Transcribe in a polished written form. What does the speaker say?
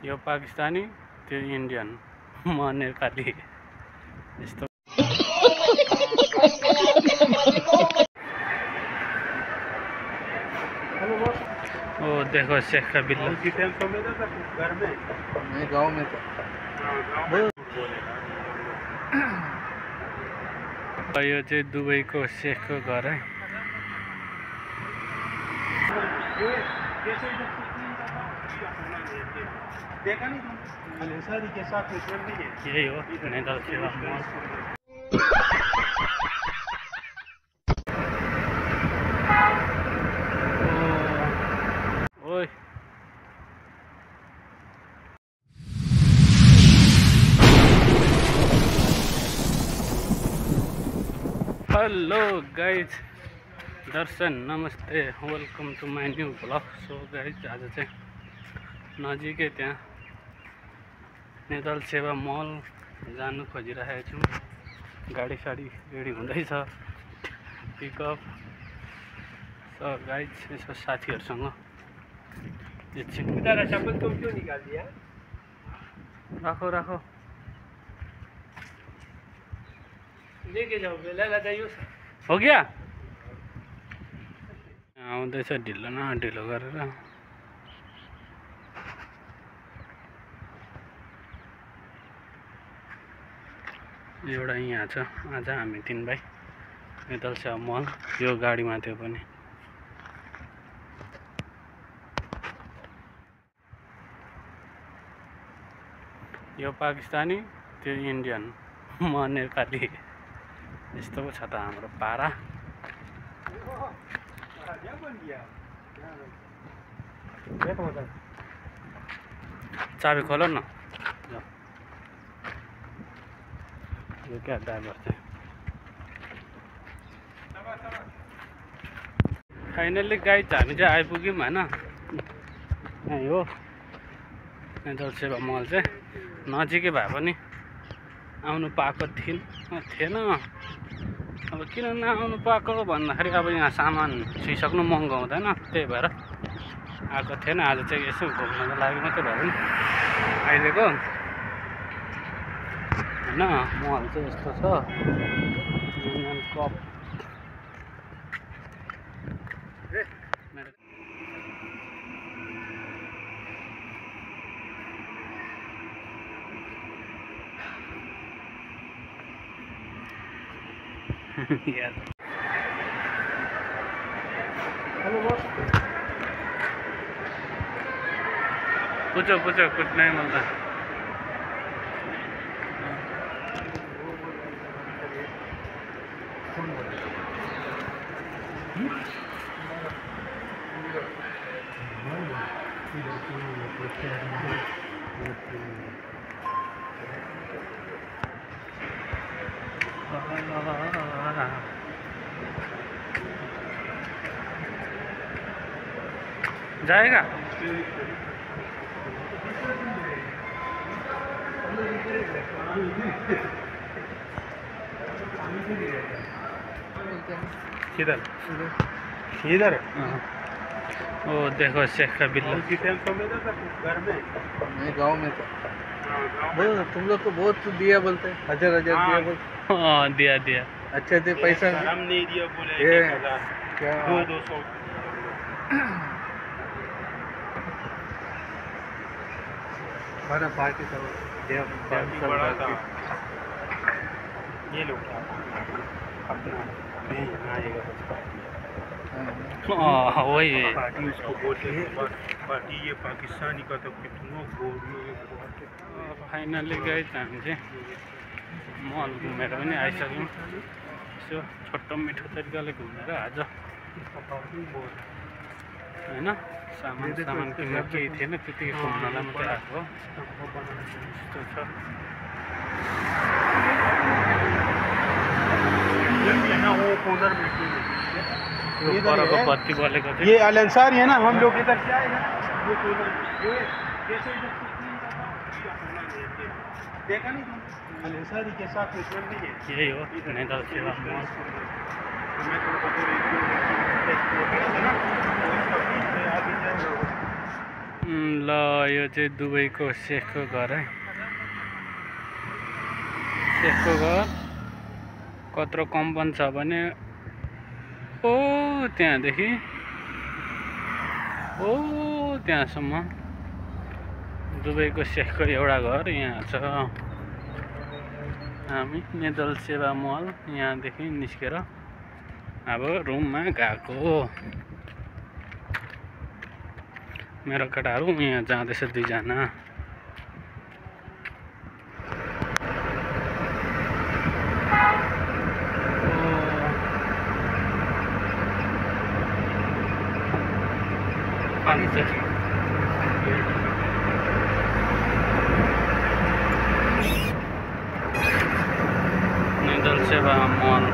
यो पाकिस्तानी, त्यो इन्डियन, म नेपाली। यस्तो ओ देखो शेख का बिल्ला। गाँव में तो यो चाहिँ दुबईको शेखको घर है। यही हो नेदल सेवा मल। ओए हेलो गाइज, दर्शन नमस्ते, welcome to my new blog. So guys आज चाहिँ नजिकै त्यहाँ नेदल सेवा मल जानु खोजिरहेको छौँ। गाडी साडी रेडी हुँदैछ, पिकअप। सो गाइज यसो साथीहरूसँग एकछिन राखो राखो लेके जाओ, बेला लगाइयो। हो गया आउँदैछ ढिलो न ढिलो गरेर। एउटा यहाँ छ। आज हामी 3 भाइ नेदल सेवा मल। यो गाडीमा थियो पनि। यो पाकिस्तानी, त्यो इन्डियन, म नेपाली। यस्तो छ त हाम्रो पारा। चाबी खोल न। यो क्या ड्राइभर चाहिँ। फाइनल्ली गाइज हामी चाहिँ आइपुग्यौँ होइन। यहीँ हो नेदल सेवा मल चाहिँ। नजिकै भए पनि आउनु पाएको थिएन। अब किन नआउनु पाएको भन्दाखेरि अब यहाँ सामान छिसक्नु महँगो हुँदैन, त्यही भएर आएको थिएन। आज चाहिँ यसो घुम्नको लागि मात्रै भएर नि अहिलेको होइन। मल चाहिँ यस्तो छ। युनियन कप यार पूछो कुछ नहीं मिलता। जाएगा किधर इधर। ओ देखो शेख का बिल्ला। घर में गाँव में तो तुम लोग को बहुत दिया बोलते हैं। हजार दिया बोलते। हाँ दिया अच्छा दे पैसा हम नहीं दिया बोले क्या 200 बड़ा पार्टी था बड़ा था। ये लोग अपना नहीं आएगा वही पार्टी उसको बोलते हैं पार्टी। ये पाकिस्तानी का तो कितना फाइनली गए हामी चाहिँ मल घुमेर पनि आइसक्यौँ। यसो छोटो मिठो तरिकाले घुमेर आज होइन। सामान किन्न केही थिएन, त्यतिकै घुम्नलाई मात्रै आएको हो। यस्तो छ। यो परको बत्ती बलेको चाहिँ ये अलंसार है ना। हम लोग इधर से आए हैं। देखा नहीं अलंसारी के साथ में यही हो नेदल सेवा मल। ल यो चाहिँ दुबईको शेखको घर है। शेखको घर कत्रो कम्पन छ भने ओ त्यहाँदेखि ओ त्यहाँसम्म दुबईको शेखको एउटा घर यहाँ छ। हामी नेदल सेवा मल यहाँदेखि निस्केर अब रुममा गएको। मेरो केटाहरू यहाँ जाँदैछ दुईजना। नेदल सेवा मल